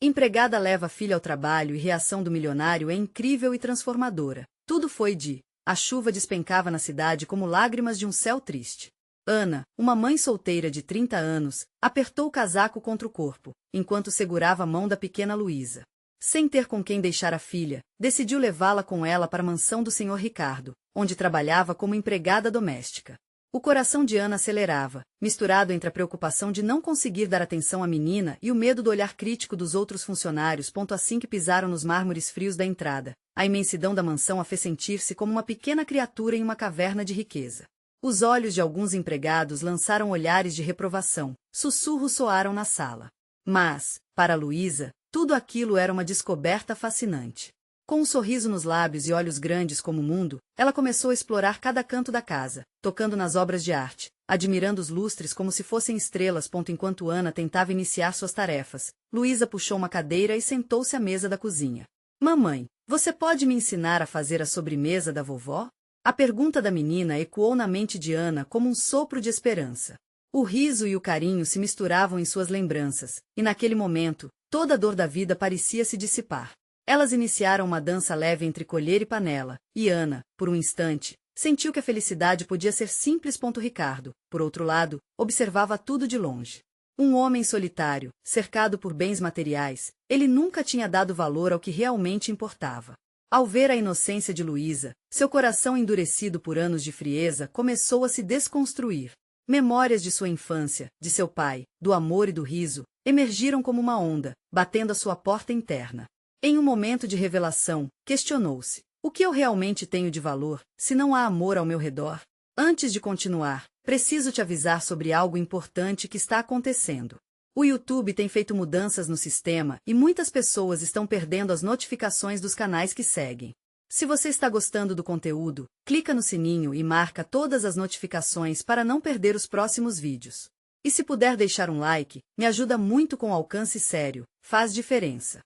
Empregada leva filha ao trabalho e reação do milionário é incrível e transformadora. Tudo foi de... A chuva despencava na cidade como lágrimas de um céu triste. Ana, uma mãe solteira de 30 anos, apertou o casaco contra o corpo, enquanto segurava a mão da pequena Luísa. Sem ter com quem deixar a filha, decidiu levá-la com ela para a mansão do senhor Ricardo, onde trabalhava como empregada doméstica. O coração de Ana acelerava, misturado entre a preocupação de não conseguir dar atenção à menina e o medo do olhar crítico dos outros funcionários. Assim que pisaram nos mármores frios da entrada, a imensidão da mansão a fez sentir-se como uma pequena criatura em uma caverna de riqueza. Os olhos de alguns empregados lançaram olhares de reprovação, sussurros soaram na sala. Mas, para Luísa, tudo aquilo era uma descoberta fascinante. Com um sorriso nos lábios e olhos grandes como o mundo, ela começou a explorar cada canto da casa, tocando nas obras de arte, admirando os lustres como se fossem estrelas. Enquanto Ana tentava iniciar suas tarefas, Luísa puxou uma cadeira e sentou-se à mesa da cozinha. Mamãe, você pode me ensinar a fazer a sobremesa da vovó? A pergunta da menina ecoou na mente de Ana como um sopro de esperança. O riso e o carinho se misturavam em suas lembranças, e naquele momento, toda a dor da vida parecia se dissipar. Elas iniciaram uma dança leve entre colher e panela, e Ana, por um instante, sentiu que a felicidade podia ser simples. Ricardo, por outro lado, observava tudo de longe. Um homem solitário, cercado por bens materiais, ele nunca tinha dado valor ao que realmente importava. Ao ver a inocência de Luísa, seu coração endurecido por anos de frieza começou a se desconstruir. Memórias de sua infância, de seu pai, do amor e do riso, emergiram como uma onda, batendo à sua porta interna. Em um momento de revelação, questionou-se: o que eu realmente tenho de valor, se não há amor ao meu redor? Antes de continuar, preciso te avisar sobre algo importante que está acontecendo. O YouTube tem feito mudanças no sistema e muitas pessoas estão perdendo as notificações dos canais que seguem. Se você está gostando do conteúdo, clica no sininho e marca todas as notificações para não perder os próximos vídeos. E se puder deixar um like, me ajuda muito com alcance sério, faz diferença.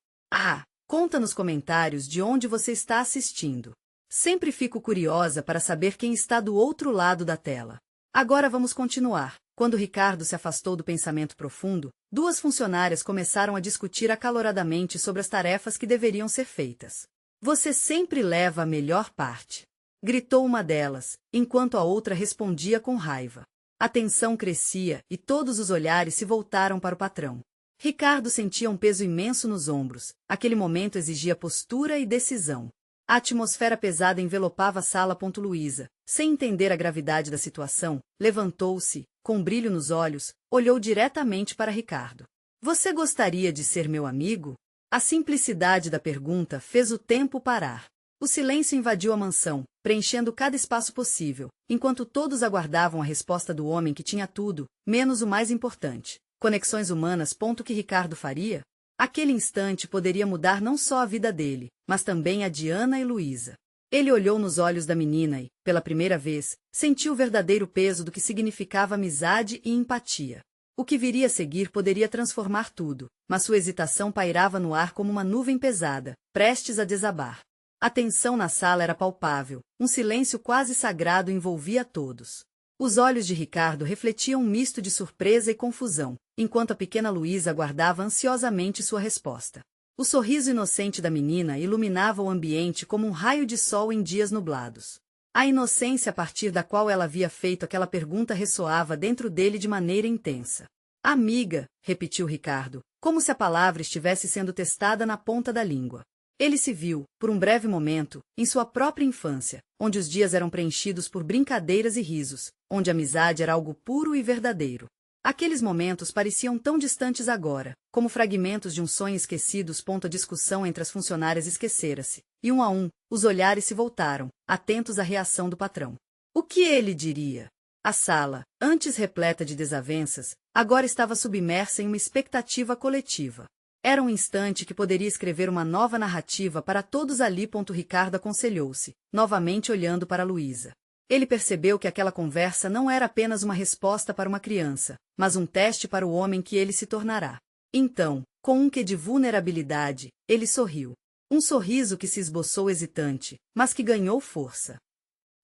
Conta nos comentários de onde você está assistindo. Sempre fico curiosa para saber quem está do outro lado da tela. Agora vamos continuar. Quando Ricardo se afastou do pensamento profundo, duas funcionárias começaram a discutir acaloradamente sobre as tarefas que deveriam ser feitas. Você sempre leva a melhor parte, gritou uma delas, enquanto a outra respondia com raiva. A tensão crescia e todos os olhares se voltaram para o patrão. Ricardo sentia um peso imenso nos ombros. Aquele momento exigia postura e decisão. A atmosfera pesada envelopava a sala. Luísa, sem entender a gravidade da situação, levantou-se, com um brilho nos olhos, olhou diretamente para Ricardo. Você gostaria de ser meu amigo? A simplicidade da pergunta fez o tempo parar. O silêncio invadiu a mansão, preenchendo cada espaço possível, enquanto todos aguardavam a resposta do homem que tinha tudo, menos o mais importante. Conexões humanas. Que Ricardo faria? Aquele instante poderia mudar não só a vida dele, mas também a de Ana e Luísa. Ele olhou nos olhos da menina e, pela primeira vez, sentiu o verdadeiro peso do que significava amizade e empatia. O que viria a seguir poderia transformar tudo, mas sua hesitação pairava no ar como uma nuvem pesada, prestes a desabar. A tensão na sala era palpável, um silêncio quase sagrado envolvia a todos. Os olhos de Ricardo refletiam um misto de surpresa e confusão, enquanto a pequena Luísa aguardava ansiosamente sua resposta. O sorriso inocente da menina iluminava o ambiente como um raio de sol em dias nublados. A inocência a partir da qual ela havia feito aquela pergunta ressoava dentro dele de maneira intensa. Amiga, repetiu Ricardo, como se a palavra estivesse sendo testada na ponta da língua. Ele se viu, por um breve momento, em sua própria infância, onde os dias eram preenchidos por brincadeiras e risos, onde a amizade era algo puro e verdadeiro. Aqueles momentos pareciam tão distantes agora, como fragmentos de um sonho esquecidos. A discussão entre as funcionárias esquecera-se, e um a um, os olhares se voltaram, atentos à reação do patrão. O que ele diria? A sala, antes repleta de desavenças, agora estava submersa em uma expectativa coletiva. Era um instante que poderia escrever uma nova narrativa para todos ali. Ricardo aconselhou-se, novamente olhando para Luísa. Ele percebeu que aquela conversa não era apenas uma resposta para uma criança, mas um teste para o homem que ele se tornará. Então, com um quê de vulnerabilidade, ele sorriu. Um sorriso que se esboçou hesitante, mas que ganhou força.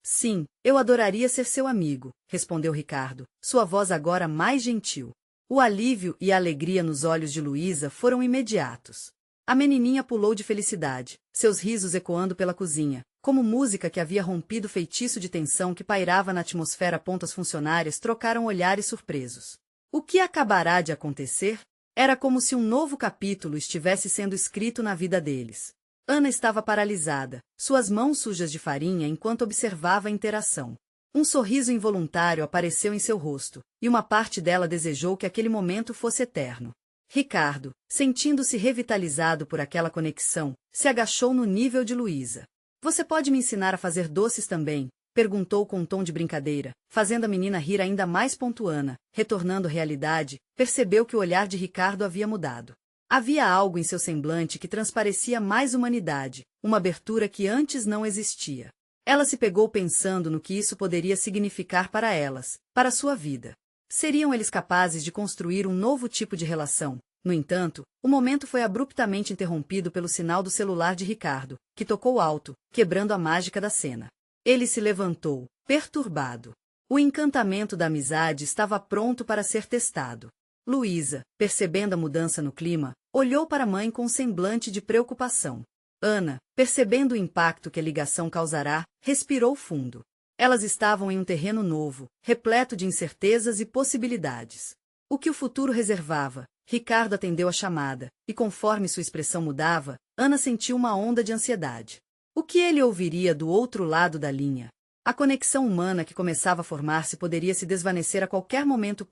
Sim, eu adoraria ser seu amigo, respondeu Ricardo, sua voz agora mais gentil. O alívio e a alegria nos olhos de Luísa foram imediatos. A menininha pulou de felicidade, seus risos ecoando pela cozinha, como música que havia rompido o feitiço de tensão que pairava na atmosfera. As funcionárias trocaram olhares surpresos. O que acabará de acontecer? Era como se um novo capítulo estivesse sendo escrito na vida deles. Ana estava paralisada, suas mãos sujas de farinha enquanto observava a interação. Um sorriso involuntário apareceu em seu rosto, e uma parte dela desejou que aquele momento fosse eterno. Ricardo, sentindo-se revitalizado por aquela conexão, se agachou no nível de Luísa. Você pode me ensinar a fazer doces também? Perguntou com um tom de brincadeira, fazendo a menina rir ainda mais. Ana, retornando à realidade, percebeu que o olhar de Ricardo havia mudado. Havia algo em seu semblante que transparecia mais humanidade, uma abertura que antes não existia. Ela se pegou pensando no que isso poderia significar para elas, para sua vida. Seriam eles capazes de construir um novo tipo de relação? No entanto, o momento foi abruptamente interrompido pelo sinal do celular de Ricardo, que tocou alto, quebrando a mágica da cena. Ele se levantou, perturbado. O encantamento da amizade estava pronto para ser testado. Luísa, percebendo a mudança no clima, olhou para a mãe com um semblante de preocupação. Ana, percebendo o impacto que a ligação causará, respirou fundo. Elas estavam em um terreno novo, repleto de incertezas e possibilidades. O que o futuro reservava? Ricardo atendeu a chamada, e conforme sua expressão mudava, Ana sentiu uma onda de ansiedade. O que ele ouviria do outro lado da linha? A conexão humana que começava a formar-se poderia se desvanecer a qualquer momento.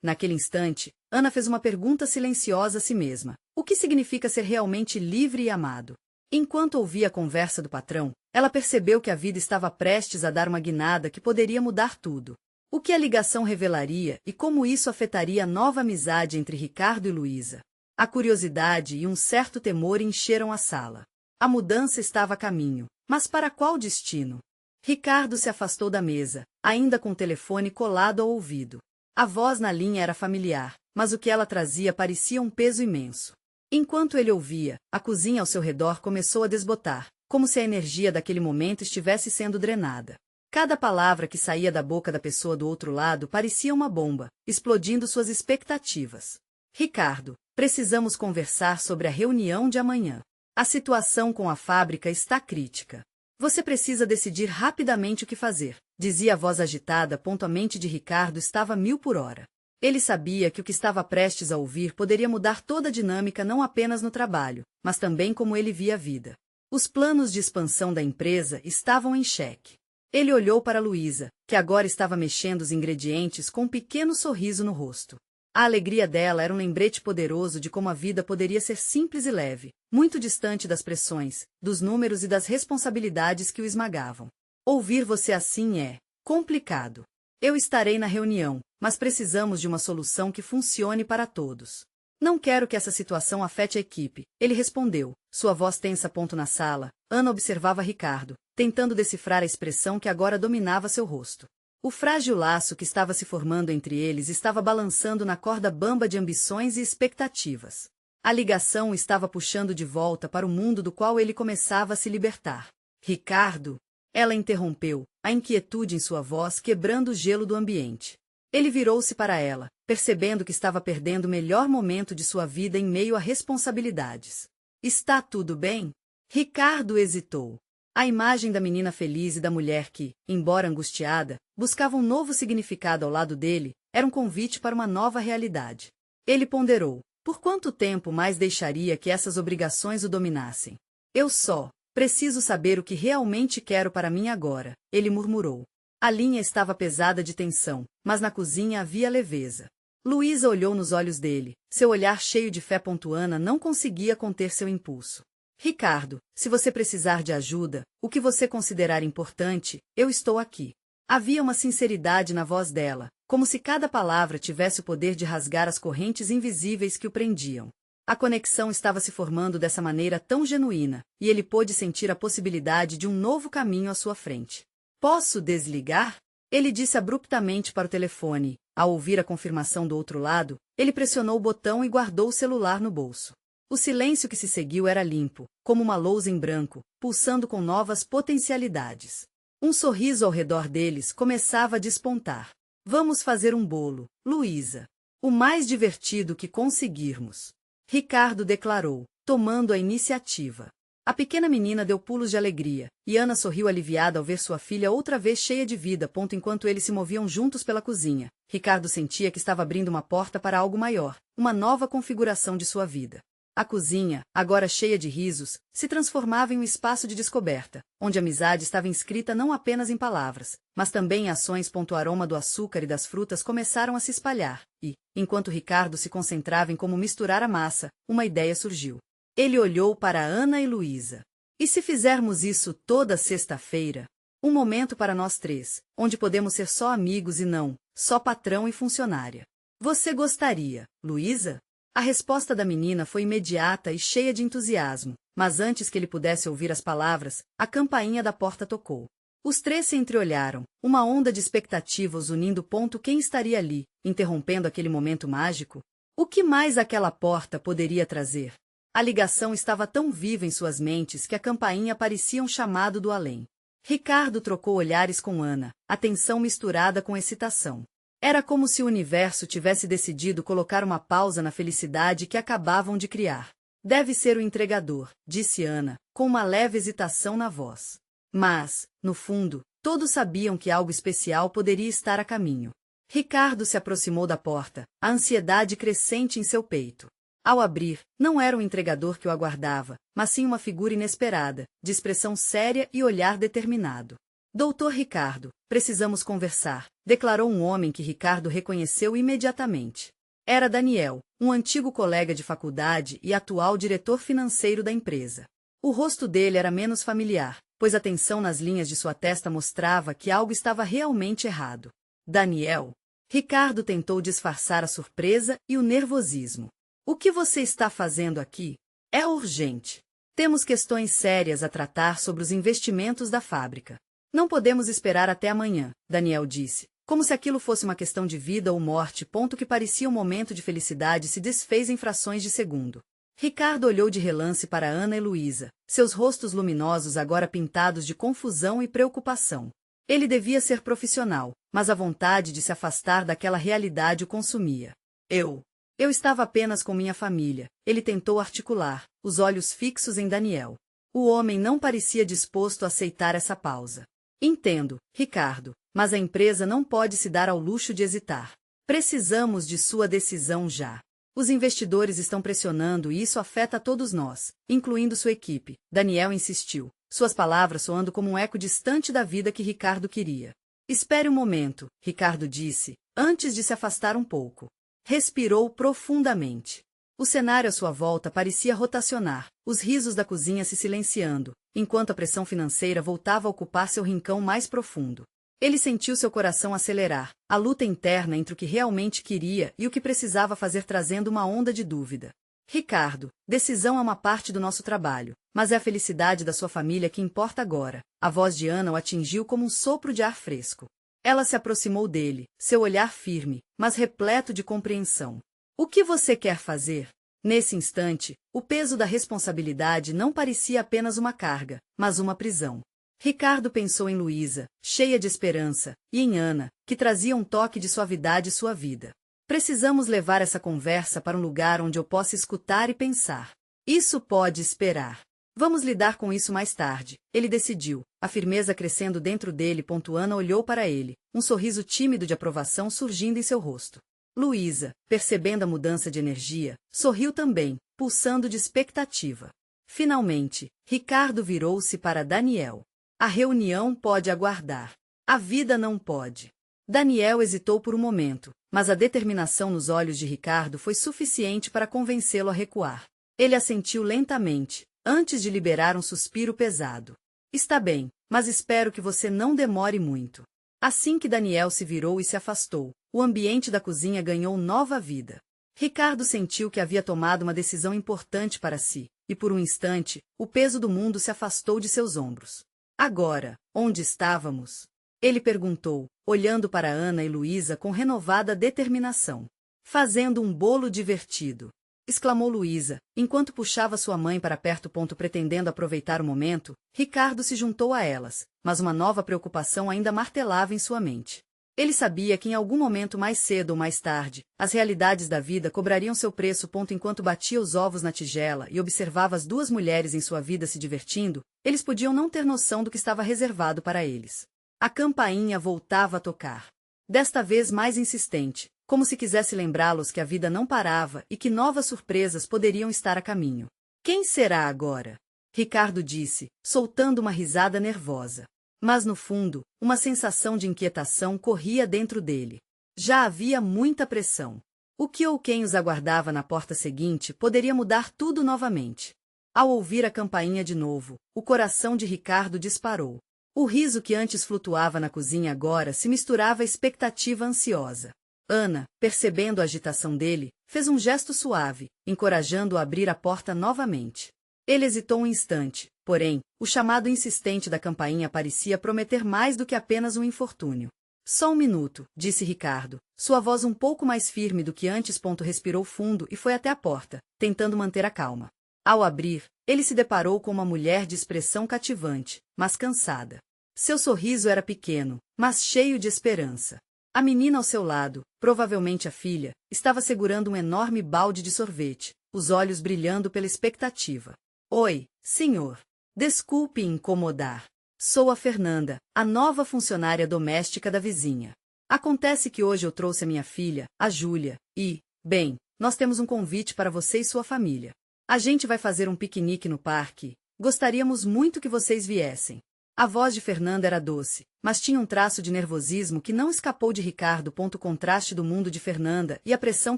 Naquele instante, Ana fez uma pergunta silenciosa a si mesma. O que significa ser realmente livre e amado? Enquanto ouvia a conversa do patrão, ela percebeu que a vida estava prestes a dar uma guinada que poderia mudar tudo. O que a ligação revelaria e como isso afetaria a nova amizade entre Ricardo e Luísa? A curiosidade e um certo temor encheram a sala. A mudança estava a caminho, mas para qual destino? Ricardo se afastou da mesa, ainda com o telefone colado ao ouvido. A voz na linha era familiar, mas o que ela trazia parecia um peso imenso. Enquanto ele ouvia, a cozinha ao seu redor começou a desbotar, como se a energia daquele momento estivesse sendo drenada. Cada palavra que saía da boca da pessoa do outro lado parecia uma bomba, explodindo suas expectativas. Ricardo, precisamos conversar sobre a reunião de amanhã. A situação com a fábrica está crítica. Você precisa decidir rapidamente o que fazer, dizia a voz agitada. A mente de Ricardo estava a 1000 por hora. Ele sabia que o que estava prestes a ouvir poderia mudar toda a dinâmica não apenas no trabalho, mas também como ele via a vida. Os planos de expansão da empresa estavam em xeque. Ele olhou para Luísa, que agora estava mexendo os ingredientes com um pequeno sorriso no rosto. A alegria dela era um lembrete poderoso de como a vida poderia ser simples e leve, muito distante das pressões, dos números e das responsabilidades que o esmagavam. Ouvir você assim é complicado. Eu estarei na reunião, mas precisamos de uma solução que funcione para todos. Não quero que essa situação afete a equipe, ele respondeu, sua voz tensa. Na sala, Ana observava Ricardo, tentando decifrar a expressão que agora dominava seu rosto. O frágil laço que estava se formando entre eles estava balançando na corda bamba de ambições e expectativas. A ligação estava puxando de volta para o mundo do qual ele começava a se libertar. Ricardo? Ela interrompeu, a inquietude em sua voz quebrando o gelo do ambiente. Ele virou-se para ela, percebendo que estava perdendo o melhor momento de sua vida em meio a responsabilidades. Está tudo bem? Ricardo hesitou. A imagem da menina feliz e da mulher que, embora angustiada, buscava um novo significado ao lado dele, era um convite para uma nova realidade. Ele ponderou. Por quanto tempo mais deixaria que essas obrigações o dominassem? Eu só preciso saber o que realmente quero para mim agora, ele murmurou. A linha estava pesada de tensão, mas na cozinha havia leveza. Luísa olhou nos olhos dele, seu olhar cheio de fé. Ana não conseguia conter seu impulso. Ricardo, se você precisar de ajuda, o que você considerar importante, eu estou aqui. Havia uma sinceridade na voz dela, como se cada palavra tivesse o poder de rasgar as correntes invisíveis que o prendiam. A conexão estava se formando dessa maneira tão genuína, e ele pôde sentir a possibilidade de um novo caminho à sua frente. Posso desligar? Ele disse abruptamente para o telefone. Ao ouvir a confirmação do outro lado, ele pressionou o botão e guardou o celular no bolso. O silêncio que se seguiu era limpo, como uma lousa em branco, pulsando com novas potencialidades. Um sorriso ao redor deles começava a despontar. Vamos fazer um bolo, Luísa. O mais divertido que conseguirmos. Ricardo declarou, tomando a iniciativa. A pequena menina deu pulos de alegria, e Ana sorriu aliviada ao ver sua filha outra vez cheia de vida. Enquanto eles se moviam juntos pela cozinha, Ricardo sentia que estava abrindo uma porta para algo maior, uma nova configuração de sua vida. A cozinha, agora cheia de risos, se transformava em um espaço de descoberta, onde a amizade estava inscrita não apenas em palavras, mas também em ações. O aroma do açúcar e das frutas começaram a se espalhar, e, enquanto Ricardo se concentrava em como misturar a massa, uma ideia surgiu. Ele olhou para Ana e Luísa. E se fizermos isso toda sexta-feira? Um momento para nós três, onde podemos ser só amigos e não só patrão e funcionária. Você gostaria, Luísa? A resposta da menina foi imediata e cheia de entusiasmo, mas antes que ele pudesse ouvir as palavras, a campainha da porta tocou. Os três se entreolharam, uma onda de expectativa os unindo. Quem estaria ali, interrompendo aquele momento mágico? O que mais aquela porta poderia trazer? A ligação estava tão viva em suas mentes que a campainha parecia um chamado do além. Ricardo trocou olhares com Ana, atenção misturada com excitação. Era como se o universo tivesse decidido colocar uma pausa na felicidade que acabavam de criar. Deve ser o entregador, disse Ana, com uma leve hesitação na voz. Mas, no fundo, todos sabiam que algo especial poderia estar a caminho. Ricardo se aproximou da porta, a ansiedade crescente em seu peito. Ao abrir, não era o entregador que o aguardava, mas sim uma figura inesperada, de expressão séria e olhar determinado. Doutor Ricardo, precisamos conversar, declarou um homem que Ricardo reconheceu imediatamente. Era Daniel, um antigo colega de faculdade e atual diretor financeiro da empresa. O rosto dele era menos familiar, pois a tensão nas linhas de sua testa mostrava que algo estava realmente errado. Daniel. Ricardo tentou disfarçar a surpresa e o nervosismo. O que você está fazendo aqui? É urgente. Temos questões sérias a tratar sobre os investimentos da fábrica. Não podemos esperar até amanhã, Daniel disse, como se aquilo fosse uma questão de vida ou morte. Que parecia um momento de felicidade se desfez em frações de segundo. Ricardo olhou de relance para Ana e Luísa, seus rostos luminosos agora pintados de confusão e preocupação. Ele devia ser profissional, mas a vontade de se afastar daquela realidade o consumia. Eu estava apenas com minha família, ele tentou articular, os olhos fixos em Daniel. O homem não parecia disposto a aceitar essa pausa. Entendo, Ricardo, mas a empresa não pode se dar ao luxo de hesitar. Precisamos de sua decisão já. Os investidores estão pressionando e isso afeta a todos nós, incluindo sua equipe, Daniel insistiu, suas palavras soando como um eco distante da vida que Ricardo queria. Espere um momento, Ricardo disse, antes de se afastar um pouco. Respirou profundamente. O cenário à sua volta parecia rotacionar, os risos da cozinha se silenciando, enquanto a pressão financeira voltava a ocupar seu rincão mais profundo. Ele sentiu seu coração acelerar, a luta interna entre o que realmente queria e o que precisava fazer trazendo uma onda de dúvida. Ricardo, decisão é uma parte do nosso trabalho, mas é a felicidade da sua família que importa agora. A voz de Ana o atingiu como um sopro de ar fresco. Ela se aproximou dele, seu olhar firme, mas repleto de compreensão. O que você quer fazer? Nesse instante, o peso da responsabilidade não parecia apenas uma carga, mas uma prisão. Ricardo pensou em Luísa, cheia de esperança, e em Ana, que trazia um toque de suavidade à sua vida. Precisamos levar essa conversa para um lugar onde eu possa escutar e pensar. Isso pode esperar. Vamos lidar com isso mais tarde, ele decidiu, a firmeza crescendo dentro dele. Ana olhou para ele, um sorriso tímido de aprovação surgindo em seu rosto. Luísa, percebendo a mudança de energia, sorriu também, pulsando de expectativa. Finalmente, Ricardo virou-se para Daniel. A reunião pode aguardar. A vida não pode. Daniel hesitou por um momento, mas a determinação nos olhos de Ricardo foi suficiente para convencê-lo a recuar. Ele assentiu lentamente, antes de liberar um suspiro pesado. Está bem, mas espero que você não demore muito. Assim que Daniel se virou e se afastou, o ambiente da cozinha ganhou nova vida. Ricardo sentiu que havia tomado uma decisão importante para si, e por um instante, o peso do mundo se afastou de seus ombros. Agora, onde estávamos? Ele perguntou, olhando para Ana e Luísa com renovada determinação. Fazendo um bolo divertido, exclamou Luísa, enquanto puxava sua mãe para perto. Pretendendo aproveitar o momento, Ricardo se juntou a elas, mas uma nova preocupação ainda martelava em sua mente. Ele sabia que em algum momento mais cedo ou mais tarde, as realidades da vida cobrariam seu preço. Enquanto batia os ovos na tigela e observava as duas mulheres em sua vida se divertindo, eles podiam não ter noção do que estava reservado para eles. A campainha voltava a tocar. Desta vez mais insistente, como se quisesse lembrá-los que a vida não parava e que novas surpresas poderiam estar a caminho. Quem será agora? Ricardo disse, soltando uma risada nervosa. Mas no fundo, uma sensação de inquietação corria dentro dele. Já havia muita pressão. O que ou quem os aguardava na porta seguinte poderia mudar tudo novamente. Ao ouvir a campainha de novo, o coração de Ricardo disparou. O riso que antes flutuava na cozinha agora se misturava à expectativa ansiosa. Ana, percebendo a agitação dele, fez um gesto suave, encorajando-o a abrir a porta novamente. Ele hesitou um instante, porém, o chamado insistente da campainha parecia prometer mais do que apenas um infortúnio. Só um minuto, disse Ricardo, sua voz um pouco mais firme do que antes. Respirou fundo e foi até a porta, tentando manter a calma. Ao abrir, ele se deparou com uma mulher de expressão cativante, mas cansada. Seu sorriso era pequeno, mas cheio de esperança. A menina ao seu lado, provavelmente a filha, estava segurando um enorme balde de sorvete, os olhos brilhando pela expectativa. Oi, senhor. Desculpe incomodar. Sou a Fernanda, a nova funcionária doméstica da vizinha. Acontece que hoje eu trouxe a minha filha, a Júlia, e, bem, nós temos um convite para você e sua família. A gente vai fazer um piquenique no parque. Gostaríamos muito que vocês viessem. A voz de Fernanda era doce, mas tinha um traço de nervosismo que não escapou de Ricardo. O contraste do mundo de Fernanda e a pressão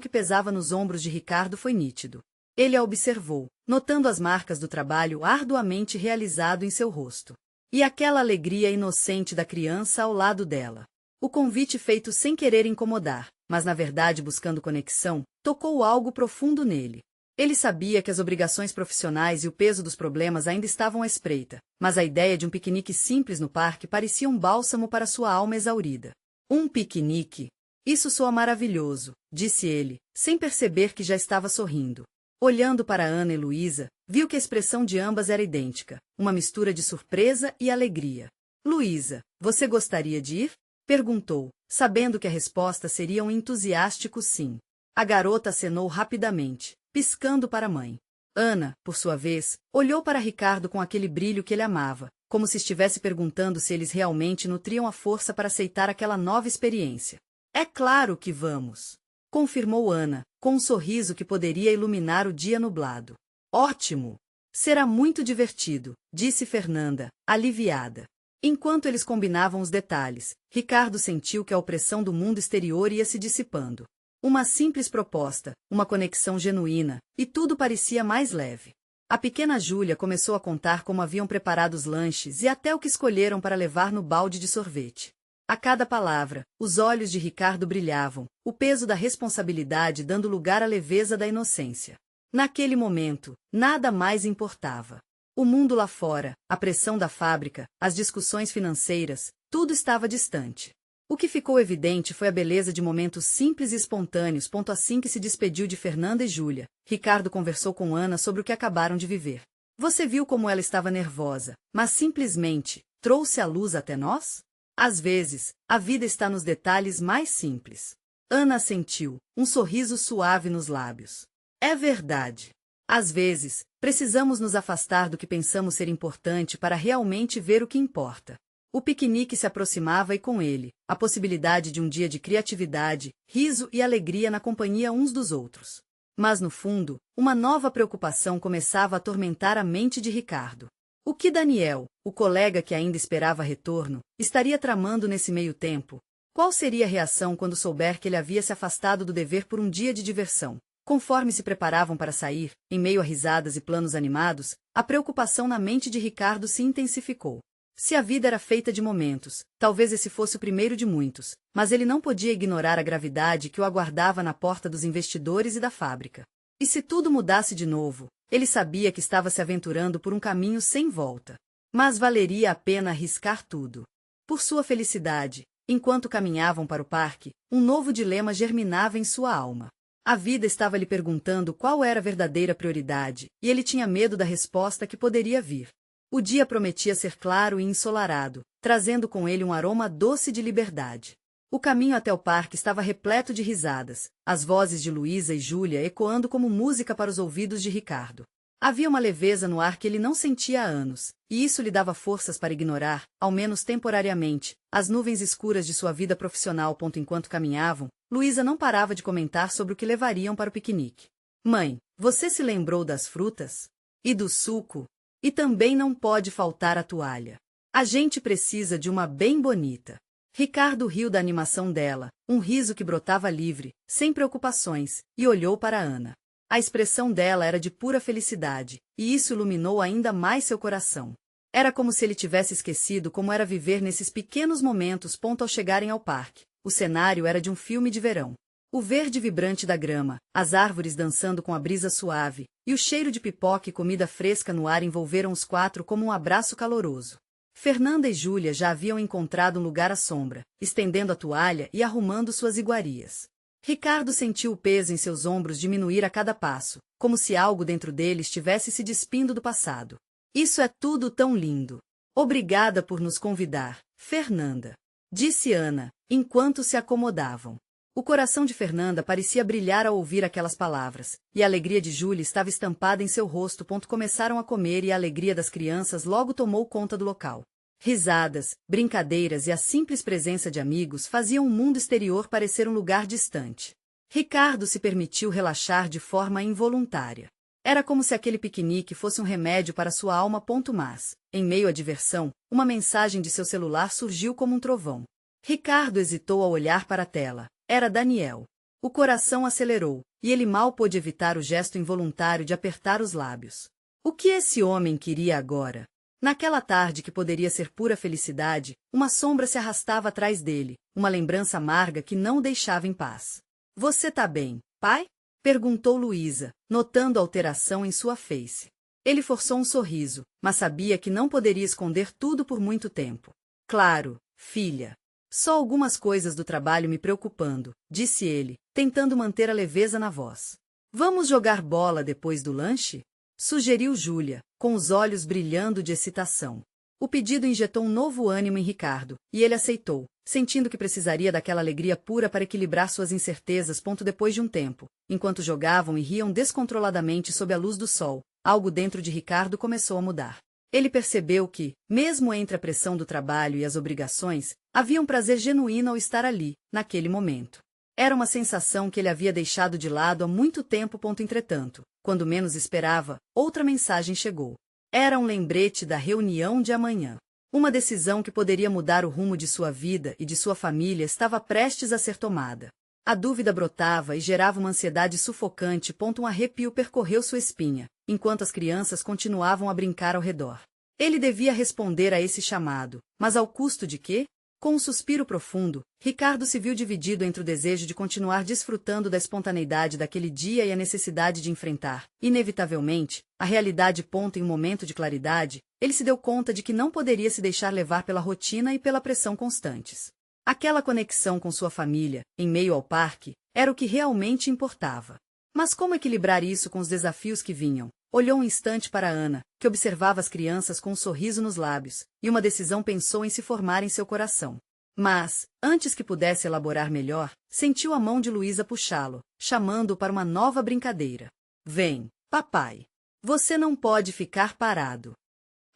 que pesava nos ombros de Ricardo foi nítido. Ele a observou, notando as marcas do trabalho arduamente realizado em seu rosto. E aquela alegria inocente da criança ao lado dela. O convite feito sem querer incomodar, mas na verdade buscando conexão, tocou algo profundo nele. Ele sabia que as obrigações profissionais e o peso dos problemas ainda estavam à espreita, mas a ideia de um piquenique simples no parque parecia um bálsamo para sua alma exaurida. Um piquenique? Isso soa maravilhoso, disse ele, sem perceber que já estava sorrindo. Olhando para Ana e Luísa, viu que a expressão de ambas era idêntica, uma mistura de surpresa e alegria. Luísa, você gostaria de ir? Perguntou, sabendo que a resposta seria um entusiástico sim. A garota acenou rapidamente, piscando para a mãe. Ana, por sua vez, olhou para Ricardo com aquele brilho que ele amava, como se estivesse perguntando se eles realmente nutriam a força para aceitar aquela nova experiência. É claro que vamos, confirmou Ana, com um sorriso que poderia iluminar o dia nublado. Ótimo! Será muito divertido, disse Fernanda, aliviada. Enquanto eles combinavam os detalhes, Ricardo sentiu que a opressão do mundo exterior ia se dissipando. Uma simples proposta, uma conexão genuína, e tudo parecia mais leve. A pequena Júlia começou a contar como haviam preparado os lanches e até o que escolheram para levar no balde de sorvete. A cada palavra, os olhos de Ricardo brilhavam, o peso da responsabilidade dando lugar à leveza da inocência. Naquele momento, nada mais importava. O mundo lá fora, a pressão da fábrica, as discussões financeiras, tudo estava distante. O que ficou evidente foi a beleza de momentos simples e espontâneos. Assim que se despediu de Fernanda e Júlia, Ricardo conversou com Ana sobre o que acabaram de viver. Você viu como ela estava nervosa, mas simplesmente trouxe a luz até nós? Às vezes, a vida está nos detalhes mais simples. Ana assentiu, um sorriso suave nos lábios. É verdade. Às vezes, precisamos nos afastar do que pensamos ser importante para realmente ver o que importa. O piquenique se aproximava e com ele, a possibilidade de um dia de criatividade, riso e alegria na companhia uns dos outros. Mas no fundo, uma nova preocupação começava a atormentar a mente de Ricardo. O que Daniel, o colega que ainda esperava retorno, estaria tramando nesse meio tempo? Qual seria a reação quando souber que ele havia se afastado do dever por um dia de diversão? Conforme se preparavam para sair, em meio a risadas e planos animados, a preocupação na mente de Ricardo se intensificou. Se a vida era feita de momentos, talvez esse fosse o primeiro de muitos, mas ele não podia ignorar a gravidade que o aguardava na porta dos investidores e da fábrica. E se tudo mudasse de novo, ele sabia que estava se aventurando por um caminho sem volta. Mas valeria a pena arriscar tudo. Por sua felicidade, enquanto caminhavam para o parque, um novo dilema germinava em sua alma. A vida estava lhe perguntando qual era a verdadeira prioridade, e ele tinha medo da resposta que poderia vir. O dia prometia ser claro e ensolarado, trazendo com ele um aroma doce de liberdade. O caminho até o parque estava repleto de risadas, as vozes de Luísa e Júlia ecoando como música para os ouvidos de Ricardo. Havia uma leveza no ar que ele não sentia há anos, e isso lhe dava forças para ignorar, ao menos temporariamente, as nuvens escuras de sua vida profissional. Enquanto caminhavam, Luísa não parava de comentar sobre o que levariam para o piquenique. Mãe, você se lembrou das frutas? E do suco? E também não pode faltar a toalha. A gente precisa de uma bem bonita. Ricardo riu da animação dela, um riso que brotava livre, sem preocupações, e olhou para Ana. A expressão dela era de pura felicidade, e isso iluminou ainda mais seu coração. Era como se ele tivesse esquecido como era viver nesses pequenos momentos. Ao chegarem ao parque, o cenário era de um filme de verão. O verde vibrante da grama, as árvores dançando com a brisa suave, e o cheiro de pipoca e comida fresca no ar envolveram os quatro como um abraço caloroso. Fernanda e Júlia já haviam encontrado um lugar à sombra, estendendo a toalha e arrumando suas iguarias. Ricardo sentiu o peso em seus ombros diminuir a cada passo, como se algo dentro dele estivesse se despindo do passado. Isso é tudo tão lindo. Obrigada por nos convidar, Fernanda, disse Ana, enquanto se acomodavam. O coração de Fernanda parecia brilhar ao ouvir aquelas palavras, e a alegria de Júlia estava estampada em seu rosto. Começaram a comer e a alegria das crianças logo tomou conta do local. Risadas, brincadeiras e a simples presença de amigos faziam o mundo exterior parecer um lugar distante. Ricardo se permitiu relaxar de forma involuntária. Era como se aquele piquenique fosse um remédio para sua alma. Mas, em meio à diversão, uma mensagem de seu celular surgiu como um trovão. Ricardo hesitou ao olhar para a tela. Era Daniel. O coração acelerou, e ele mal pôde evitar o gesto involuntário de apertar os lábios. O que esse homem queria agora? Naquela tarde que poderia ser pura felicidade, uma sombra se arrastava atrás dele, uma lembrança amarga que não o deixava em paz. — Você tá bem, pai? Perguntou Luísa, notando a alteração em sua face. Ele forçou um sorriso, mas sabia que não poderia esconder tudo por muito tempo. — Claro, filha. Só algumas coisas do trabalho me preocupando, disse ele, tentando manter a leveza na voz. — Vamos jogar bola depois do lanche? Sugeriu Júlia, com os olhos brilhando de excitação. O pedido injetou um novo ânimo em Ricardo, e ele aceitou, sentindo que precisaria daquela alegria pura para equilibrar suas incertezas. Depois de um tempo, enquanto jogavam e riam descontroladamente sob a luz do sol, algo dentro de Ricardo começou a mudar. Ele percebeu que, mesmo entre a pressão do trabalho e as obrigações, havia um prazer genuíno ao estar ali, naquele momento. Era uma sensação que ele havia deixado de lado há muito tempo. Entretanto, quando menos esperava, outra mensagem chegou. Era um lembrete da reunião de amanhã. Uma decisão que poderia mudar o rumo de sua vida e de sua família estava prestes a ser tomada. A dúvida brotava e gerava uma ansiedade sufocante. Um arrepio percorreu sua espinha, enquanto as crianças continuavam a brincar ao redor. Ele devia responder a esse chamado, mas ao custo de quê? Com um suspiro profundo, Ricardo se viu dividido entre o desejo de continuar desfrutando da espontaneidade daquele dia e a necessidade de enfrentar, inevitavelmente, a realidade. Em um momento de claridade, ele se deu conta de que não poderia se deixar levar pela rotina e pela pressão constantes. Aquela conexão com sua família, em meio ao parque, era o que realmente importava. Mas como equilibrar isso com os desafios que vinham? Olhou um instante para Ana, que observava as crianças com um sorriso nos lábios, e uma decisão pensou em se formar em seu coração. Mas, antes que pudesse elaborar melhor, sentiu a mão de Luísa puxá-lo, chamando-o para uma nova brincadeira. — Vem, papai. Você não pode ficar parado.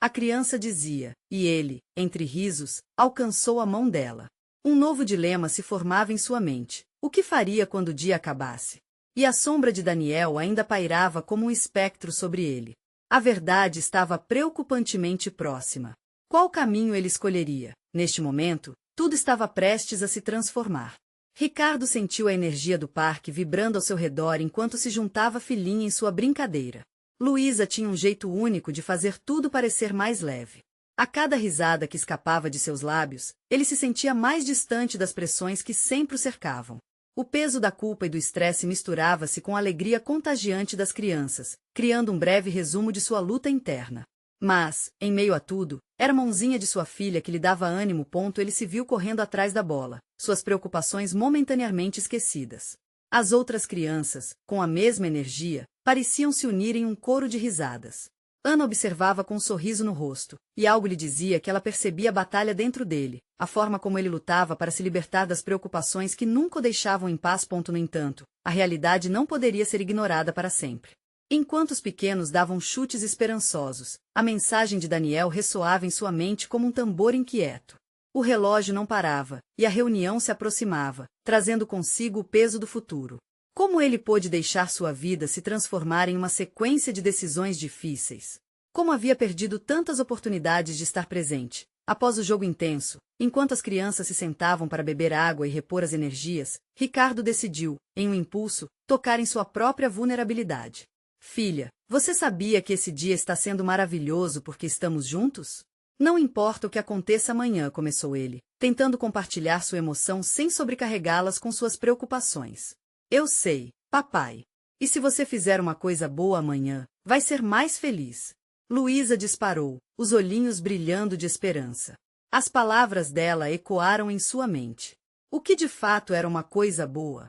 A criança dizia, e ele, entre risos, alcançou a mão dela. Um novo dilema se formava em sua mente. O que faria quando o dia acabasse? E a sombra de Daniel ainda pairava como um espectro sobre ele. A verdade estava preocupantemente próxima. Qual caminho ele escolheria? Neste momento, tudo estava prestes a se transformar. Ricardo sentiu a energia do parque vibrando ao seu redor enquanto se juntava a filhinha em sua brincadeira. Luísa tinha um jeito único de fazer tudo parecer mais leve. A cada risada que escapava de seus lábios, ele se sentia mais distante das pressões que sempre o cercavam. O peso da culpa e do estresse misturava-se com a alegria contagiante das crianças, criando um breve resumo de sua luta interna. Mas, em meio a tudo, era a mãozinha de sua filha que lhe dava ânimo. Ele se viu correndo atrás da bola, suas preocupações momentaneamente esquecidas. As outras crianças, com a mesma energia, pareciam se unir em um coro de risadas. Ana observava com um sorriso no rosto, e algo lhe dizia que ela percebia a batalha dentro dele, a forma como ele lutava para se libertar das preocupações que nunca o deixavam em paz. No entanto, a realidade não poderia ser ignorada para sempre. Enquanto os pequenos davam chutes esperançosos, a mensagem de Daniel ressoava em sua mente como um tambor inquieto. O relógio não parava, e a reunião se aproximava, trazendo consigo o peso do futuro. Como ele pôde deixar sua vida se transformar em uma sequência de decisões difíceis? Como havia perdido tantas oportunidades de estar presente? Após o jogo intenso, enquanto as crianças se sentavam para beber água e repor as energias, Ricardo decidiu, em um impulso, tocar em sua própria vulnerabilidade. Filha, você sabia que esse dia está sendo maravilhoso porque estamos juntos? Não importa o que aconteça amanhã, começou ele, tentando compartilhar sua emoção sem sobrecarregá-las com suas preocupações. Eu sei, papai. E se você fizer uma coisa boa amanhã, vai ser mais feliz. Luísa disparou, os olhinhos brilhando de esperança. As palavras dela ecoaram em sua mente. O que de fato era uma coisa boa?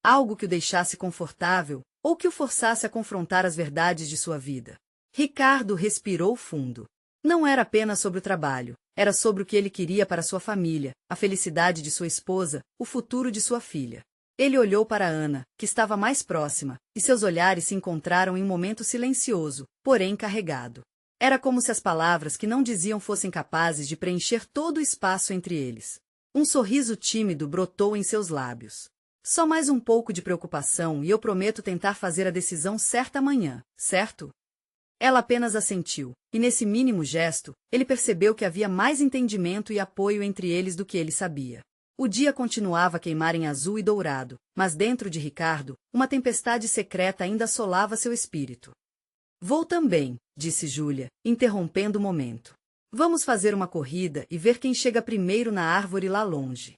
Algo que o deixasse confortável, ou que o forçasse a confrontar as verdades de sua vida? Ricardo respirou fundo. Não era apenas sobre o trabalho, era sobre o que ele queria para sua família, a felicidade de sua esposa, o futuro de sua filha. Ele olhou para Ana, que estava mais próxima, e seus olhares se encontraram em um momento silencioso, porém carregado. Era como se as palavras que não diziam fossem capazes de preencher todo o espaço entre eles. Um sorriso tímido brotou em seus lábios. Só mais um pouco de preocupação e eu prometo tentar fazer a decisão certa amanhã, certo? Ela apenas assentiu, e nesse mínimo gesto, ele percebeu que havia mais entendimento e apoio entre eles do que ele sabia. O dia continuava a queimar em azul e dourado, mas dentro de Ricardo, uma tempestade secreta ainda assolava seu espírito. Vou também, disse Júlia, interrompendo o momento. Vamos fazer uma corrida e ver quem chega primeiro na árvore lá longe.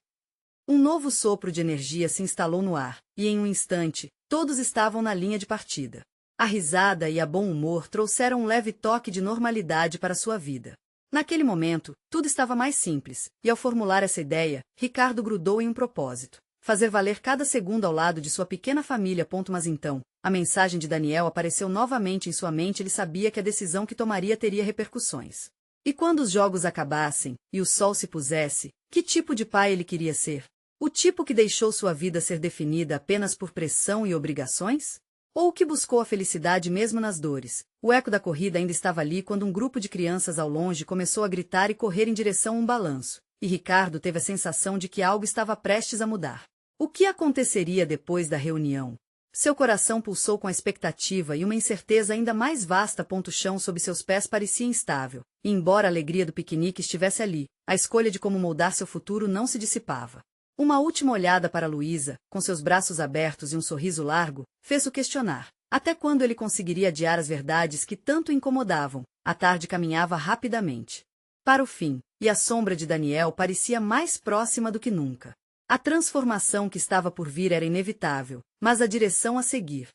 Um novo sopro de energia se instalou no ar, e em um instante, todos estavam na linha de partida. A risada e a bom humor trouxeram um leve toque de normalidade para sua vida. Naquele momento, tudo estava mais simples, e ao formular essa ideia, Ricardo grudou em um propósito: fazer valer cada segundo ao lado de sua pequena família. Mas então, a mensagem de Daniel apareceu novamente em sua mente. Ele sabia que a decisão que tomaria teria repercussões. E quando os jogos acabassem, e o sol se pusesse, que tipo de pai ele queria ser? O tipo que deixou sua vida ser definida apenas por pressão e obrigações? Ou que buscou a felicidade mesmo nas dores? O eco da corrida ainda estava ali quando um grupo de crianças ao longe começou a gritar e correr em direção a um balanço, e Ricardo teve a sensação de que algo estava prestes a mudar. O que aconteceria depois da reunião? Seu coração pulsou com a expectativa e uma incerteza ainda mais vasta. O chão sob seus pés parecia instável, e embora a alegria do piquenique estivesse ali, a escolha de como moldar seu futuro não se dissipava. Uma última olhada para Luísa, com seus braços abertos e um sorriso largo, fez-o questionar. Até quando ele conseguiria adiar as verdades que tanto o incomodavam? A tarde caminhava rapidamente para o fim, e a sombra de Daniel parecia mais próxima do que nunca. A transformação que estava por vir era inevitável, mas a direção a seguir.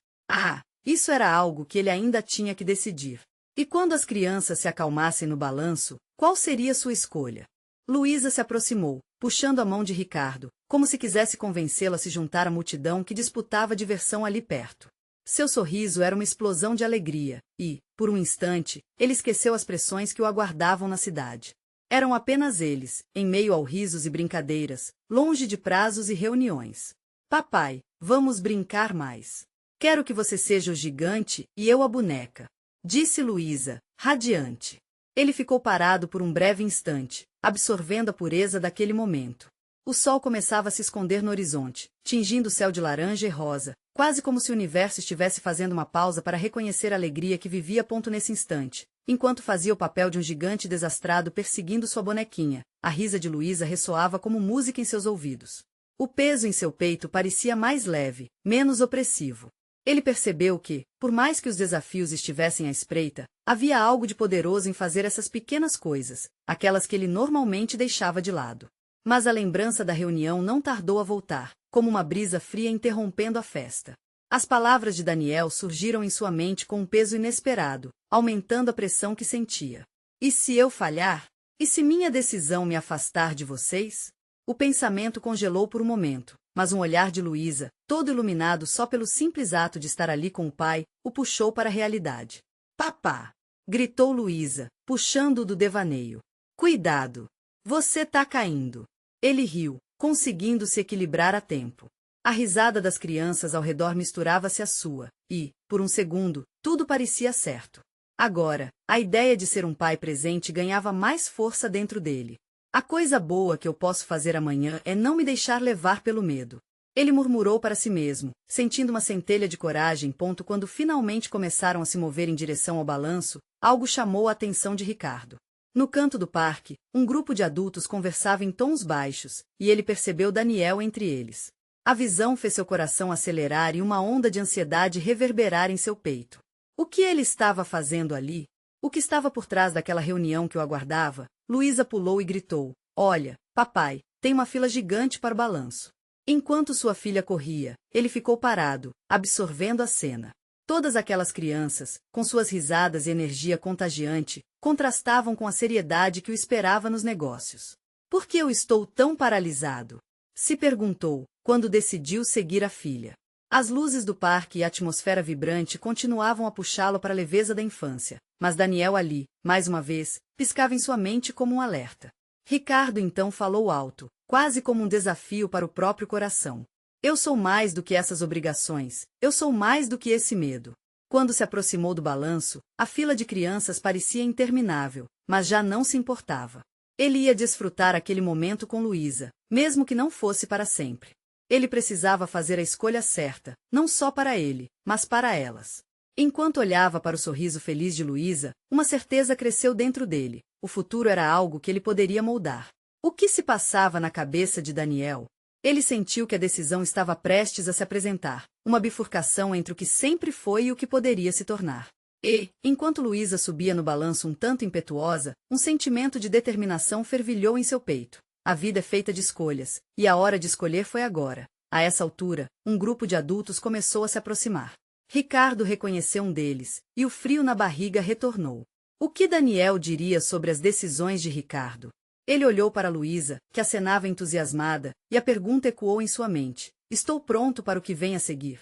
Isso era algo que ele ainda tinha que decidir. E quando as crianças se acalmassem no balanço, qual seria sua escolha? Luísa se aproximou, puxando a mão de Ricardo, como se quisesse convencê-lo a se juntar à multidão que disputava diversão ali perto. Seu sorriso era uma explosão de alegria, e, por um instante, ele esqueceu as pressões que o aguardavam na cidade. Eram apenas eles, em meio ao risos e brincadeiras, longe de prazos e reuniões. Papai, vamos brincar mais. Quero que você seja o gigante e eu a boneca, disse Luísa, radiante. Ele ficou parado por um breve instante, absorvendo a pureza daquele momento. O sol começava a se esconder no horizonte, tingindo o céu de laranja e rosa, quase como se o universo estivesse fazendo uma pausa para reconhecer a alegria que vivia. Nesse instante, enquanto fazia o papel de um gigante desastrado perseguindo sua bonequinha, a risa de Luísa ressoava como música em seus ouvidos. O peso em seu peito parecia mais leve, menos opressivo. Ele percebeu que, por mais que os desafios estivessem à espreita, havia algo de poderoso em fazer essas pequenas coisas, aquelas que ele normalmente deixava de lado. Mas a lembrança da reunião não tardou a voltar, como uma brisa fria interrompendo a festa. As palavras de Daniel surgiram em sua mente com um peso inesperado, aumentando a pressão que sentia. E se eu falhar? E se minha decisão me afastar de vocês? O pensamento congelou por um momento, mas um olhar de Luísa, todo iluminado só pelo simples ato de estar ali com o pai, o puxou para a realidade. Papá! gritou Luísa, puxando-o do devaneio. Cuidado! Você tá caindo. Ele riu, conseguindo se equilibrar a tempo. A risada das crianças ao redor misturava-se à sua, e, por um segundo, tudo parecia certo. Agora, a ideia de ser um pai presente ganhava mais força dentro dele. A coisa boa que eu posso fazer amanhã é não me deixar levar pelo medo. Ele murmurou para si mesmo, sentindo uma centelha de coragem. Quando finalmente começaram a se mover em direção ao balanço, algo chamou a atenção de Ricardo. No canto do parque, um grupo de adultos conversava em tons baixos, e ele percebeu Daniel entre eles. A visão fez seu coração acelerar e uma onda de ansiedade reverberar em seu peito. O que ele estava fazendo ali? O que estava por trás daquela reunião que o aguardava? Luísa pulou e gritou: Olha, papai, tem uma fila gigante para o balanço. Enquanto sua filha corria, ele ficou parado, absorvendo a cena. Todas aquelas crianças, com suas risadas e energia contagiante, contrastavam com a seriedade que o esperava nos negócios. Por que eu estou tão paralisado? Se perguntou, quando decidiu seguir a filha. As luzes do parque e a atmosfera vibrante continuavam a puxá-lo para a leveza da infância, mas Daniel ali, mais uma vez, piscava em sua mente como um alerta. Ricardo então falou alto, quase como um desafio para o próprio coração. Eu sou mais do que essas obrigações, eu sou mais do que esse medo. Quando se aproximou do balanço, a fila de crianças parecia interminável, mas já não se importava. Ele ia desfrutar aquele momento com Luísa, mesmo que não fosse para sempre. Ele precisava fazer a escolha certa, não só para ele, mas para elas. Enquanto olhava para o sorriso feliz de Luísa, uma certeza cresceu dentro dele: o futuro era algo que ele poderia moldar. O que se passava na cabeça de Daniel? Ele sentiu que a decisão estava prestes a se apresentar, uma bifurcação entre o que sempre foi e o que poderia se tornar. E, enquanto Luísa subia no balanço um tanto impetuosa, um sentimento de determinação fervilhou em seu peito. A vida é feita de escolhas, e a hora de escolher foi agora. A essa altura, um grupo de adultos começou a se aproximar. Ricardo reconheceu um deles, e o frio na barriga retornou. O que Daniel diria sobre as decisões de Ricardo? Ele olhou para Luísa, que acenava entusiasmada, e a pergunta ecoou em sua mente: estou pronto para o que vem a seguir?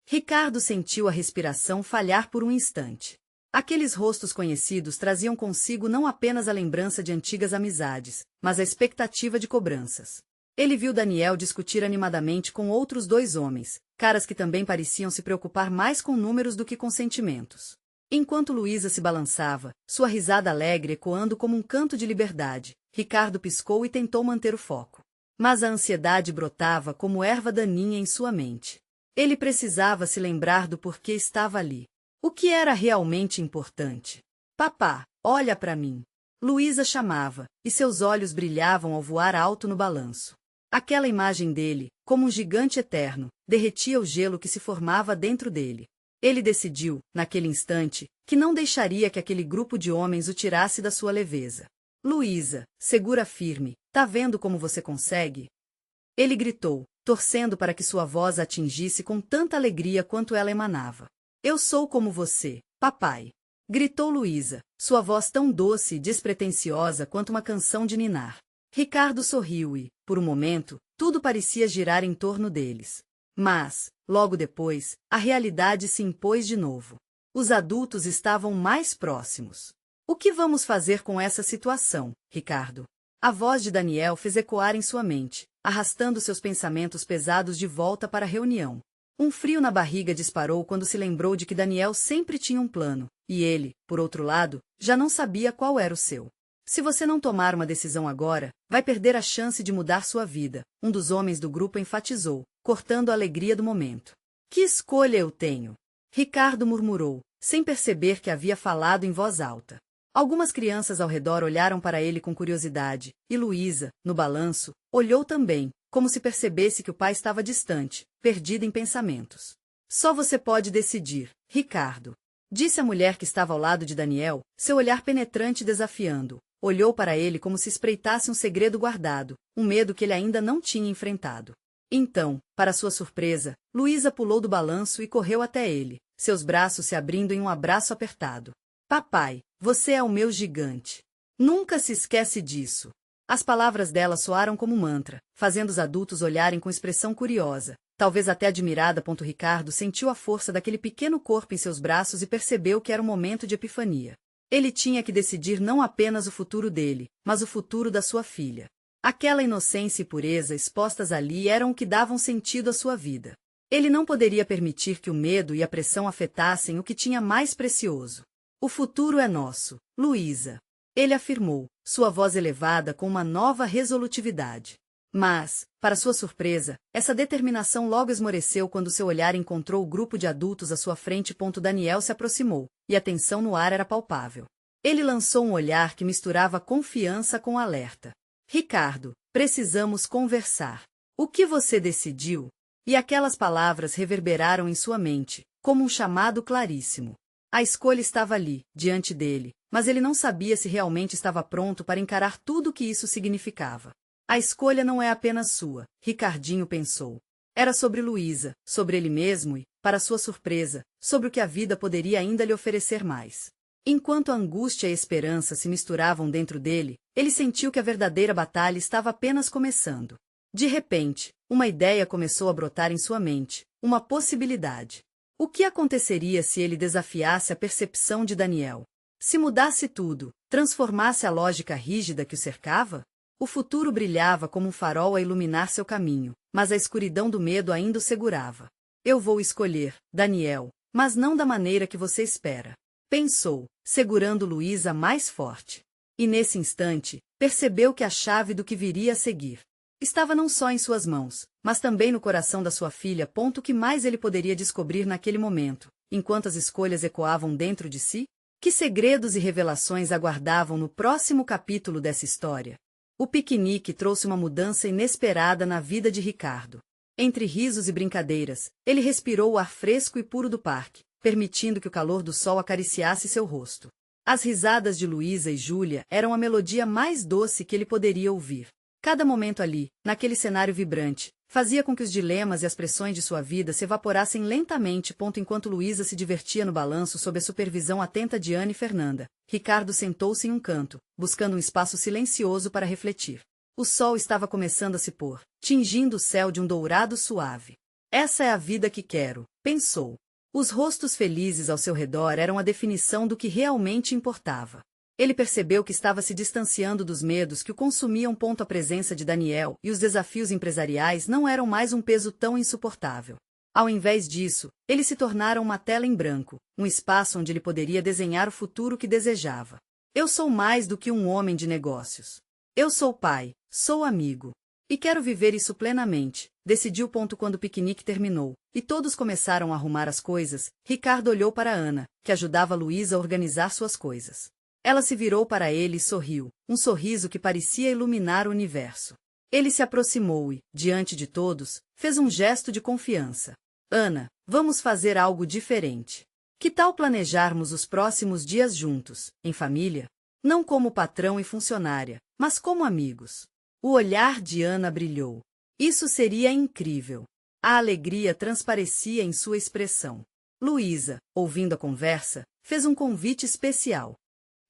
Ricardo sentiu a respiração falhar por um instante. Aqueles rostos conhecidos traziam consigo não apenas a lembrança de antigas amizades, mas a expectativa de cobranças. Ele viu Daniel discutir animadamente com outros dois homens, caras que também pareciam se preocupar mais com números do que com sentimentos. Enquanto Luísa se balançava, sua risada alegre ecoando como um canto de liberdade, Ricardo piscou e tentou manter o foco. Mas a ansiedade brotava como erva daninha em sua mente. Ele precisava se lembrar do porquê estava ali. O que era realmente importante? Papá, olha para mim. Luísa chamava, e seus olhos brilhavam ao voar alto no balanço. Aquela imagem dele, como um gigante eterno, derretia o gelo que se formava dentro dele. Ele decidiu, naquele instante, que não deixaria que aquele grupo de homens o tirasse da sua leveza. Luísa, segura firme, tá vendo como você consegue? Ele gritou, torcendo para que sua voz a atingisse com tanta alegria quanto ela emanava. Eu sou como você, papai. Gritou Luísa, sua voz tão doce e despretensiosa quanto uma canção de ninar. Ricardo sorriu e, por um momento, tudo parecia girar em torno deles. Mas, logo depois, a realidade se impôs de novo. Os adultos estavam mais próximos. O que vamos fazer com essa situação, Ricardo? A voz de Daniel fez ecoar em sua mente, arrastando seus pensamentos pesados de volta para a reunião. Um frio na barriga disparou quando se lembrou de que Daniel sempre tinha um plano, e ele, por outro lado, já não sabia qual era o seu. Se você não tomar uma decisão agora, vai perder a chance de mudar sua vida, um dos homens do grupo enfatizou, cortando a alegria do momento. Que escolha eu tenho? Ricardo murmurou, sem perceber que havia falado em voz alta. Algumas crianças ao redor olharam para ele com curiosidade, e Luísa, no balanço, olhou também, como se percebesse que o pai estava distante, perdido em pensamentos. Só você pode decidir, Ricardo. Disse a mulher que estava ao lado de Daniel, seu olhar penetrante desafiando. Olhou para ele como se espreitasse um segredo guardado, um medo que ele ainda não tinha enfrentado. Então, para sua surpresa, Luísa pulou do balanço e correu até ele, seus braços se abrindo em um abraço apertado. Papai, você é o meu gigante. Nunca se esquece disso. As palavras dela soaram como mantra, fazendo os adultos olharem com expressão curiosa, talvez até admirada. Ricardo sentiu a força daquele pequeno corpo em seus braços e percebeu que era um momento de epifania. Ele tinha que decidir não apenas o futuro dele, mas o futuro da sua filha. Aquela inocência e pureza expostas ali eram o que davam sentido à sua vida. Ele não poderia permitir que o medo e a pressão afetassem o que tinha mais precioso. O futuro é nosso, Luísa. Ele afirmou, sua voz elevada com uma nova resolutividade. Mas, para sua surpresa, essa determinação logo esmoreceu quando seu olhar encontrou o grupo de adultos à sua frente. Daniel se aproximou, e a tensão no ar era palpável. Ele lançou um olhar que misturava confiança com alerta. Ricardo, precisamos conversar. O que você decidiu? E aquelas palavras reverberaram em sua mente, como um chamado claríssimo. A escolha estava ali, diante dele, mas ele não sabia se realmente estava pronto para encarar tudo o que isso significava. A escolha não é apenas sua, Ricardinho pensou. Era sobre Luísa, sobre ele mesmo e, para sua surpresa, sobre o que a vida poderia ainda lhe oferecer mais. Enquanto a angústia e a esperança se misturavam dentro dele, ele sentiu que a verdadeira batalha estava apenas começando. De repente, uma ideia começou a brotar em sua mente, uma possibilidade. O que aconteceria se ele desafiasse a percepção de Daniel? Se mudasse tudo, transformasse a lógica rígida que o cercava? O futuro brilhava como um farol a iluminar seu caminho, mas a escuridão do medo ainda o segurava. Eu vou escolher, Daniel, mas não da maneira que você espera. Pensou, segurando Luísa mais forte. E nesse instante, percebeu que a chave do que viria a seguir estava não só em suas mãos, mas também no coração da sua filha. O que mais ele poderia descobrir naquele momento, enquanto as escolhas ecoavam dentro de si? Que segredos e revelações aguardavam no próximo capítulo dessa história? O piquenique trouxe uma mudança inesperada na vida de Ricardo. Entre risos e brincadeiras, ele respirou o ar fresco e puro do parque, permitindo que o calor do sol acariciasse seu rosto. As risadas de Luísa e Júlia eram a melodia mais doce que ele poderia ouvir. Cada momento ali, naquele cenário vibrante, fazia com que os dilemas e as pressões de sua vida se evaporassem lentamente. Enquanto Luísa se divertia no balanço sob a supervisão atenta de Ana e Fernanda, Ricardo sentou-se em um canto, buscando um espaço silencioso para refletir. O sol estava começando a se pôr, tingindo o céu de um dourado suave. Essa é a vida que quero, pensou. Os rostos felizes ao seu redor eram a definição do que realmente importava. Ele percebeu que estava se distanciando dos medos que o consumiam. A presença de Daniel e os desafios empresariais não eram mais um peso tão insuportável. Ao invés disso, eles se tornaram uma tela em branco, um espaço onde ele poderia desenhar o futuro que desejava. Eu sou mais do que um homem de negócios. Eu sou pai, sou amigo. E quero viver isso plenamente, decidiu. Quando o piquenique terminou, e todos começaram a arrumar as coisas, Ricardo olhou para Ana, que ajudava Luísa a organizar suas coisas. Ela se virou para ele e sorriu, um sorriso que parecia iluminar o universo. Ele se aproximou e, diante de todos, fez um gesto de confiança. Ana, vamos fazer algo diferente. Que tal planejarmos os próximos dias juntos, em família? Não como patrão e funcionária, mas como amigos. O olhar de Ana brilhou. Isso seria incrível. A alegria transparecia em sua expressão. Luísa, ouvindo a conversa, fez um convite especial.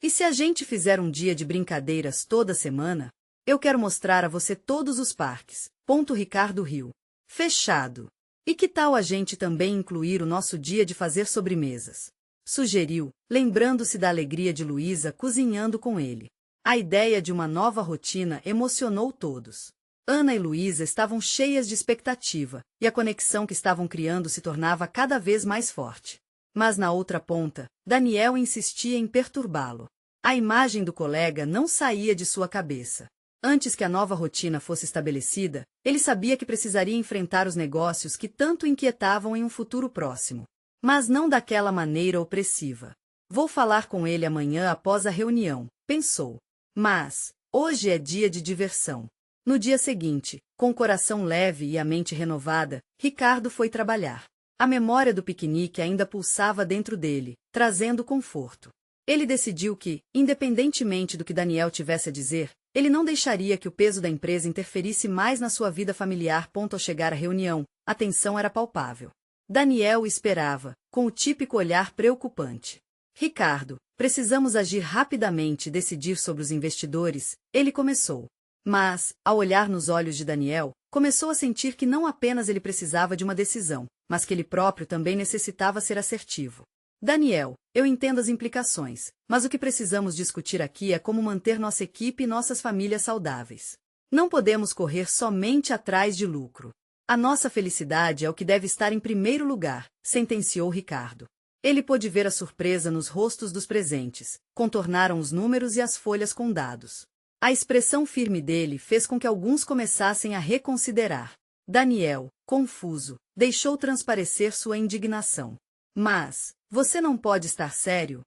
E se a gente fizer um dia de brincadeiras toda semana? Eu quero mostrar a você todos os parques. Ricardo riu. Fechado. E que tal a gente também incluir o nosso dia de fazer sobremesas? Sugeriu, lembrando-se da alegria de Luísa cozinhando com ele. A ideia de uma nova rotina emocionou todos. Ana e Luísa estavam cheias de expectativa, e a conexão que estavam criando se tornava cada vez mais forte. Mas na outra ponta, Daniel insistia em perturbá-lo. A imagem do colega não saía de sua cabeça. Antes que a nova rotina fosse estabelecida, ele sabia que precisaria enfrentar os negócios que tanto inquietavam em um futuro próximo. Mas não daquela maneira opressiva. Vou falar com ele amanhã após a reunião, pensou. Mas, hoje é dia de diversão. No dia seguinte, com o coração leve e a mente renovada, Ricardo foi trabalhar. A memória do piquenique ainda pulsava dentro dele, trazendo conforto. Ele decidiu que, independentemente do que Daniel tivesse a dizer, ele não deixaria que o peso da empresa interferisse mais na sua vida familiar. Ao chegar à reunião, a tensão era palpável. Daniel esperava, com o típico olhar preocupante. Ricardo, precisamos agir rapidamente e decidir sobre os investidores, ele começou. Mas, ao olhar nos olhos de Daniel, começou a sentir que não apenas ele precisava de uma decisão, mas que ele próprio também necessitava ser assertivo. Daniel, eu entendo as implicações, mas o que precisamos discutir aqui é como manter nossa equipe e nossas famílias saudáveis. Não podemos correr somente atrás de lucro. A nossa felicidade é o que deve estar em primeiro lugar, sentenciou Ricardo. Ele pôde ver a surpresa nos rostos dos presentes, contornaram os números e as folhas com dados. A expressão firme dele fez com que alguns começassem a reconsiderar. Daniel, confuso, deixou transparecer sua indignação. Mas, você não pode estar sério?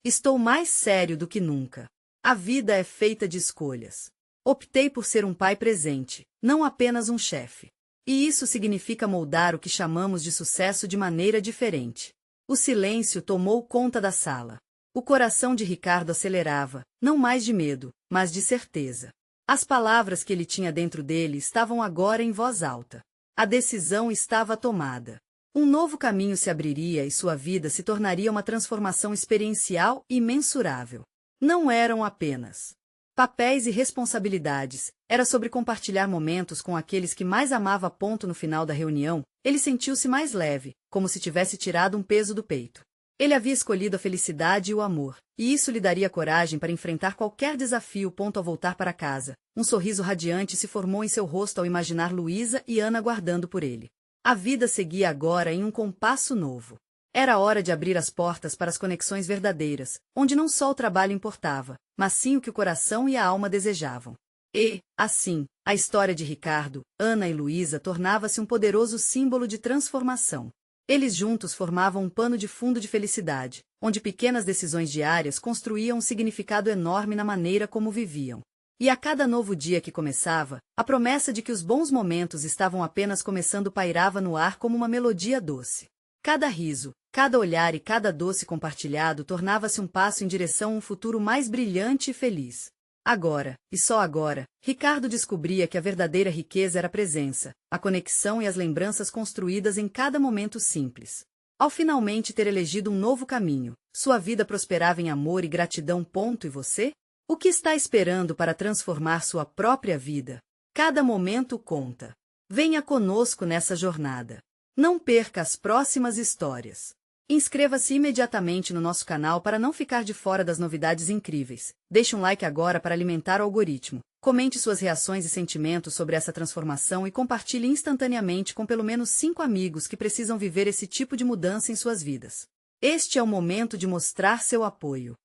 Estou mais sério do que nunca. A vida é feita de escolhas. Optei por ser um pai presente, não apenas um chefe. E isso significa moldar o que chamamos de sucesso de maneira diferente. O silêncio tomou conta da sala. O coração de Ricardo acelerava, não mais de medo, mas de certeza. As palavras que ele tinha dentro dele estavam agora em voz alta. A decisão estava tomada. Um novo caminho se abriria e sua vida se tornaria uma transformação experiencial e mensurável. Não eram apenas papéis e responsabilidades, era sobre compartilhar momentos com aqueles que mais amava. No final da reunião, ele sentiu-se mais leve, como se tivesse tirado um peso do peito. Ele havia escolhido a felicidade e o amor, e isso lhe daria coragem para enfrentar qualquer desafio. Ao voltar para casa, um sorriso radiante se formou em seu rosto ao imaginar Luísa e Ana aguardando por ele. A vida seguia agora em um compasso novo. Era hora de abrir as portas para as conexões verdadeiras, onde não só o trabalho importava, mas sim o que o coração e a alma desejavam. E, assim, a história de Ricardo, Ana e Luísa tornava-se um poderoso símbolo de transformação. Eles juntos formavam um pano de fundo de felicidade, onde pequenas decisões diárias construíam um significado enorme na maneira como viviam. E a cada novo dia que começava, a promessa de que os bons momentos estavam apenas começando pairava no ar como uma melodia doce. Cada riso, cada olhar e cada doce compartilhado tornava-se um passo em direção a um futuro mais brilhante e feliz. Agora, e só agora, Ricardo descobria que a verdadeira riqueza era a presença, a conexão e as lembranças construídas em cada momento simples. Ao finalmente ter elegido um novo caminho, sua vida prosperava em amor e gratidão. E você? O que está esperando para transformar sua própria vida? Cada momento conta. Venha conosco nessa jornada. Não perca as próximas histórias. Inscreva-se imediatamente no nosso canal para não ficar de fora das novidades incríveis. Deixe um like agora para alimentar o algoritmo. Comente suas reações e sentimentos sobre essa transformação e compartilhe instantaneamente com pelo menos 5 amigos que precisam viver esse tipo de mudança em suas vidas. Este é o momento de mostrar seu apoio.